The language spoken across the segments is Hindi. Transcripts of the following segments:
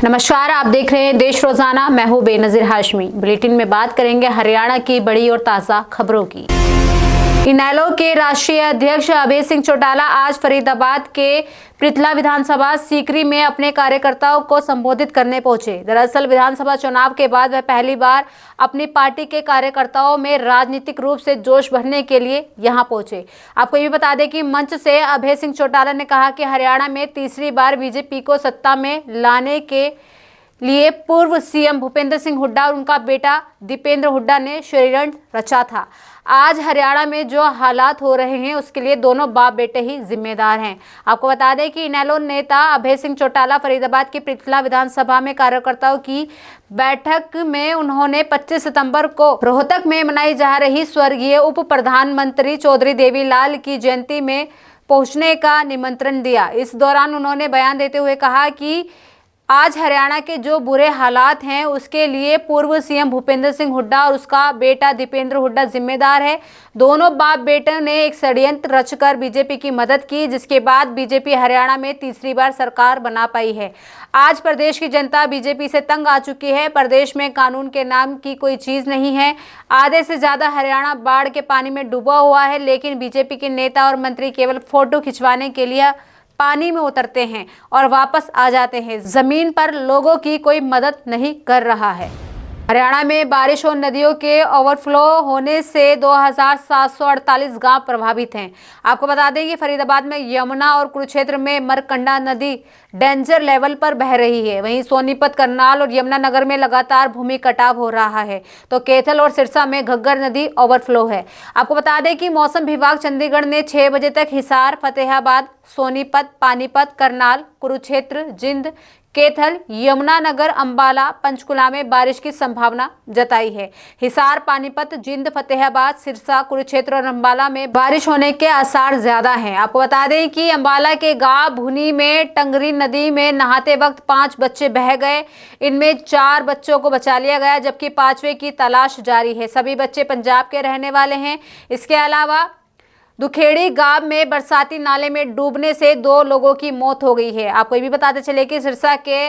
नमस्कार, आप देख रहे हैं देश रोजाना। मैं हूं बेनजीर हाशमी। बुलेटिन में बात करेंगे हरियाणा की बड़ी और ताजा खबरों की। इनेलो के राष्ट्रीय अध्यक्ष अभय सिंह चौटाला आज फरीदाबाद के पृथला विधानसभा सीकरी में अपने कार्यकर्ताओं को संबोधित करने पहुंचे। दरअसल विधानसभा चुनाव के बाद वह पहली बार अपनी पार्टी के कार्यकर्ताओं में राजनीतिक रूप से जोश भरने के लिए यहां पहुंचे। आपको ये भी बता दें कि मंच से अभय सिंह चौटाला ने कहा कि हरियाणा में तीसरी बार बीजेपी को सत्ता में लाने के लिए पूर्व सीएम भूपेंद्र सिंह हुड्डा और उनका बेटा दीपेंद्र हुड्डा ने षड्यंत्र रचा था। आज हरियाणा में जो हालात हो रहे हैं उसके लिए दोनों बाप बेटे ही जिम्मेदार हैं। आपको बता दें कि इनेलो नेता अभय सिंह चौटाला फरीदाबाद की पृथला विधानसभा में कार्यकर्ताओं की बैठक में उन्होंने 25 सितंबर को रोहतक में मनाई जा रही स्वर्गीय उप प्रधानमंत्री चौधरी देवीलाल की जयंती में पहुंचने का निमंत्रण दिया। इस दौरान उन्होंने बयान देते हुए कहा कि आज हरियाणा के जो बुरे हालात हैं उसके लिए पूर्व सीएम भूपेंद्र सिंह हुड्डा और उसका बेटा दीपेंद्र हुड्डा जिम्मेदार है। दोनों बाप बेटे ने एक षड्यंत्र रचकर बीजेपी की मदद की, जिसके बाद बीजेपी हरियाणा में तीसरी बार सरकार बना पाई है। आज प्रदेश की जनता बीजेपी से तंग आ चुकी है। प्रदेश में कानून के नाम की कोई चीज नहीं है। आधे से ज्यादा हरियाणा बाढ़ के पानी में डूबा हुआ है, लेकिन बीजेपी के नेता और मंत्री केवल फोटो खिंचवाने के लिए पानी में उतरते हैं और वापस आ जाते हैं। जमीन पर लोगों की कोई मदद नहीं कर रहा है। हरियाणा में बारिश और नदियों के ओवरफ्लो होने से 2748 गांव प्रभावित हैं। आपको बता दें कि फरीदाबाद में यमुना और कुरुक्षेत्र में मरकंडा नदी डेंजर लेवल पर बह रही है। वहीं सोनीपत, करनाल और यमुनानगर में लगातार भूमि कटाव हो रहा है, तो कैथल और सिरसा में घग्गर नदी ओवरफ्लो है। आपको बता दें कि मौसम विभाग चंडीगढ़ ने 6 बजे तक हिसार, फतेहाबाद, सोनीपत, पानीपत, करनाल, कुरुक्षेत्र, जिंद, कैथल, यमुनानगर, अंबाला, पंचकुला में बारिश की संभावना जताई है। हिसार, पानीपत, जिंद, फतेहाबाद, सिरसा, कुरुक्षेत्र और अंबाला में बारिश होने के आसार ज्यादा हैं। आपको बता दें कि अंबाला के गांव भुनी में टंगरी नदी में नहाते वक्त 5 बच्चे बह गए। इनमें 4 बच्चों को बचा लिया गया, जबकि 5वें की तलाश जारी है। सभी बच्चे पंजाब के रहने वाले हैं। इसके अलावा दुखेड़ी गांव में बरसाती नाले में डूबने से 2 लोगों की मौत हो गई है। आपको ये भी बताते चले कि सिरसा के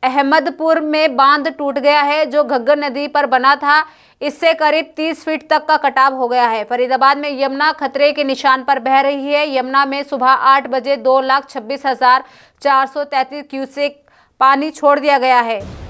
अहमदपुर में बांध टूट गया है, जो घग्गर नदी पर बना था। इससे करीब 30 फीट तक का कटाव हो गया है। फरीदाबाद में यमुना खतरे के निशान पर बह रही है। यमुना में सुबह 8 बजे 2,26,433 क्यूसेक पानी छोड़ दिया गया है।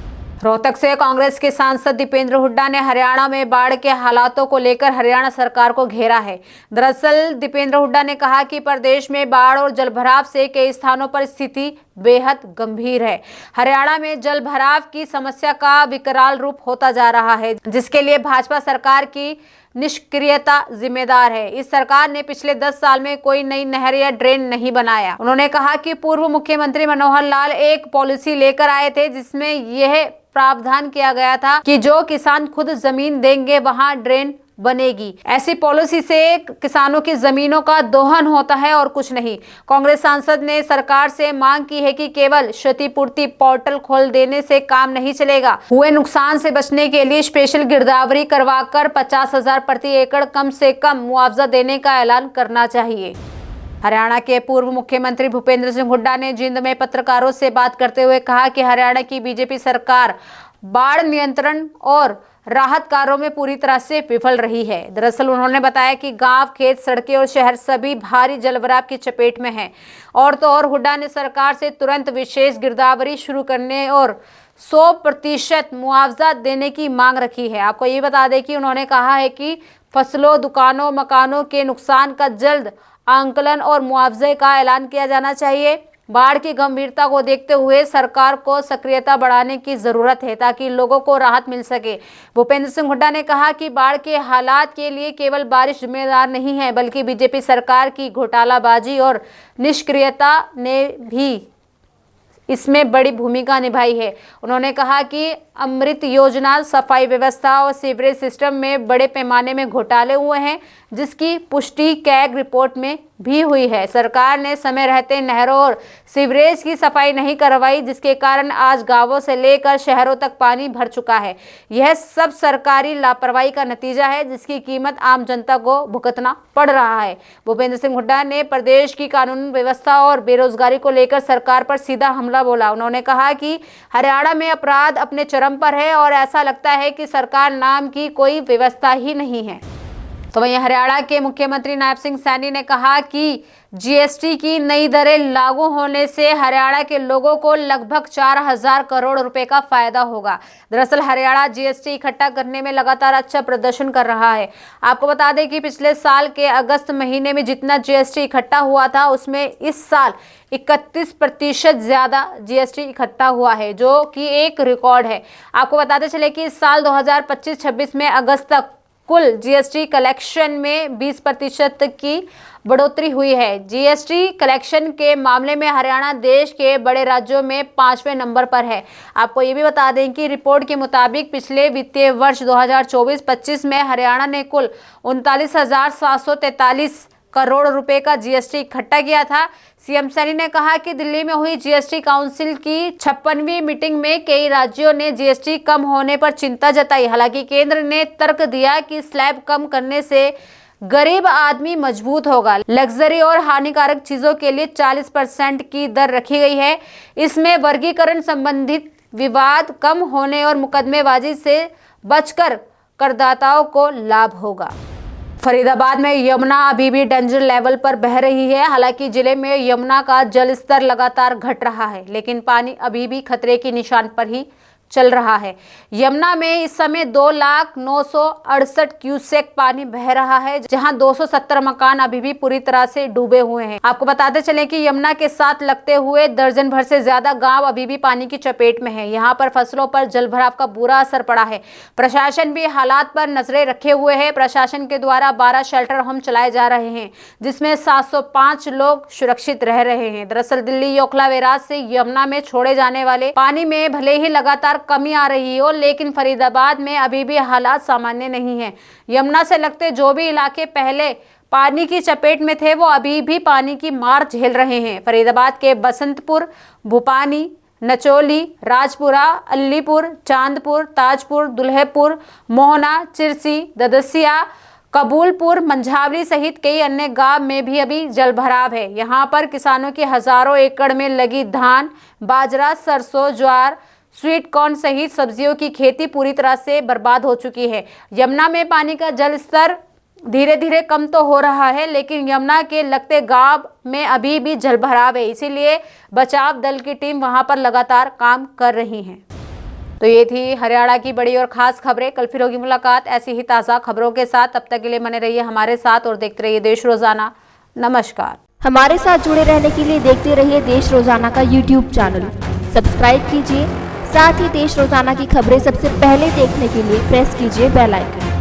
रोहतक से कांग्रेस के सांसद दीपेंद्र हुड्डा ने हरियाणा में बाढ़ के हालातों को लेकर हरियाणा सरकार को घेरा है। दरअसल दीपेंद्र हुड्डा ने कहा कि प्रदेश में बाढ़ और जलभराव से कई स्थानों पर स्थिति बेहद गंभीर है। हरियाणा में जलभराव की समस्या का विकराल रूप होता जा रहा है, जिसके लिए भाजपा सरकार की निष्क्रियता जिम्मेदार है। इस सरकार ने पिछले 10 साल में कोई नई नहर या ड्रेन नहीं बनाया। उन्होंने कहा कि पूर्व मुख्यमंत्री मनोहर लाल एक पॉलिसी लेकर आए थे, जिसमें यह प्रावधान किया गया था कि जो किसान खुद जमीन देंगे वहां ड्रेन बनेगी। ऐसी पॉलिसी से किसानों की जमीनों का दोहन होता है और कुछ नहीं। कांग्रेस सांसद ने सरकार से मांग की है कि केवल क्षतिपूर्ति पोर्टल खोल देने से काम नहीं चलेगा। हुए नुकसान से बचने के लिए स्पेशल गिरदावरी करवाकर 50,000 प्रति एकड़ कम से कम मुआवजा देने का ऐलान करना चाहिए। हरियाणा के पूर्व मुख्यमंत्री भूपेंद्र सिंह हुड्डा ने जिंद में पत्रकारों से बात करते हुए कहा कि हरियाणा की बीजेपी सरकार बाढ़ नियंत्रण और राहत कार्यों में पूरी तरह से विफल रही है। दरअसल उन्होंने बताया कि गांव, खेत, सड़कें और शहर सभी भारी जलभराव की चपेट में हैं। और तो और हुड्डा ने सरकार से तुरंत विशेष गिरदावरी शुरू करने और 100% मुआवजा देने की मांग रखी है। आपको ये बता दें कि उन्होंने कहा है कि फसलों, दुकानों, मकानों के नुकसान का जल्द आंकलन और मुआवजे का ऐलान किया जाना चाहिए। बाढ़ की गंभीरता को देखते हुए सरकार को सक्रियता बढ़ाने की जरूरत है, ताकि लोगों को राहत मिल सके। भूपेंद्र सिंह हुड्डा ने कहा कि बाढ़ के हालात के लिए केवल बारिश जिम्मेदार नहीं है, बल्कि बीजेपी सरकार की घोटालाबाजी और निष्क्रियता ने भी इसमें बड़ी भूमिका निभाई है। उन्होंने कहा कि अमृत योजना, सफाई व्यवस्था और सीवरेज सिस्टम में बड़े पैमाने में घोटाले हुए हैं, जिसकी पुष्टि कैग रिपोर्ट में भी हुई है। सरकार ने समय रहते नहरों और सीवरेज की सफाई नहीं करवाई, जिसके कारण आज गांवों से लेकर शहरों तक पानी भर चुका है। यह सब सरकारी लापरवाही का नतीजा है, जिसकी कीमत आम जनता को भुगतना पड़ रहा है। भूपेंद्र सिंह हुड्डा ने प्रदेश की कानून व्यवस्था और बेरोजगारी को लेकर सरकार पर सीधा हमला बोला। उन्होंने कहा कि हरियाणा में अपराध अपने चरम पर है और ऐसा लगता है कि सरकार नाम की कोई व्यवस्था ही नहीं है। तो वहीं हरियाणा के मुख्यमंत्री नायब सिंह सैनी ने कहा कि जीएसटी की नई दरें लागू होने से हरियाणा के लोगों को लगभग 4000 करोड़ रुपए का फायदा होगा। दरअसल हरियाणा जीएसटी इकट्ठा करने में लगातार अच्छा प्रदर्शन कर रहा है। आपको बता दें कि पिछले साल के अगस्त महीने में जितना जीएसटी इकट्ठा हुआ था, उसमें इस साल 31% ज्यादा जीएसटी इकट्ठा हुआ है, जो कि एक रिकॉर्ड है। आपको बताते चले कि इस साल 2025-26 में अगस्त तक कुल जीएसटी कलेक्शन में 20% की बढ़ोतरी हुई है। जीएसटी कलेक्शन के मामले में हरियाणा देश के बड़े राज्यों में 5वें नंबर पर है। आपको ये भी बता दें कि रिपोर्ट के मुताबिक पिछले वित्तीय वर्ष 2024-25 में हरियाणा ने कुल 39,743 करोड़ रुपए का जीएसटी इकट्ठा किया था। सीएम सैनी ने कहा कि दिल्ली में हुई जीएसटी काउंसिल की 56वीं मीटिंग में कई राज्यों ने जीएसटी कम होने पर चिंता जताई। हालांकि केंद्र ने तर्क दिया कि स्लैब कम करने से गरीब आदमी मजबूत होगा। लग्जरी और हानिकारक चीजों के लिए 40% की दर रखी गई है। इसमें वर्गीकरण संबंधित विवाद कम होने और मुकदमेबाजी से बचकर करदाताओं को लाभ होगा। फरीदाबाद में यमुना अभी भी डेंजर लेवल पर बह रही है। हालांकि जिले में यमुना का जल स्तर लगातार घट रहा है, लेकिन पानी अभी भी खतरे के निशान पर ही चल रहा है। यमुना में इस समय 2,09,68 क्यूसेक पानी बह रहा है, जहां 270 मकान अभी भी पूरी तरह से डूबे हुए हैं। आपको बताते चलें कि यमुना के साथ लगते हुए दर्जन भर से ज्यादा गांव अभी भी पानी की चपेट में है। यहां पर फसलों पर जलभराव का बुरा असर पड़ा है। प्रशासन भी हालात पर नजरें रखे हुए है। प्रशासन के द्वारा 12 शेल्टर होम चलाए जा रहे हैं, जिसमें 705 लोग सुरक्षित रह रहे हैं। दरअसल दिल्ली योखला बैराज से यमुना में छोड़े जाने वाले पानी में भले ही लगातार कमी आ रही हो, लेकिन फरीदाबाद में अभी भी हालात सामान्य नहीं है। यमुना से लगते जो भी इलाके पहले पानी की चपेट में थे, वो अभी भी पानी की मार झेल रहे हैं। फरीदाबाद के बसंतपुर, भूपानी, नचोली, राजपुरा, अलीपुर, चांदपुर, ताजपुर, दुल्हेपुर, मोहना, चिरसी, ददसिया, कबूलपुर, मंझावली सहित कई अन्य गांव में भी अभी जलभराव है। यहां पर किसानों की हजारों एकड़ में लगी धान, बाजरा, सरसों, ज्वार, स्वीट कॉर्न सहित सब्जियों की खेती पूरी तरह से बर्बाद हो चुकी है। यमुना में पानी का जल स्तर धीरे धीरे कम तो हो रहा है, लेकिन यमुना के लगते गांव में अभी भी जलभराव है। इसीलिए बचाव दल की टीम वहां पर लगातार काम कर रही है। तो ये थी हरियाणा की बड़ी और खास खबरें। कल फिर होगी मुलाकात ऐसी ही ताज़ा खबरों के साथ। तब तक के लिए बने रहिए हमारे साथ और देखते रहिए देश रोजाना। नमस्कार। हमारे साथ जुड़े रहने के लिए देखते रहिए देश रोजाना का यूट्यूब चैनल सब्सक्राइब कीजिए। साथ ही देश रोजाना की खबरें सबसे पहले देखने के लिए प्रेस कीजिए बेल आइकन।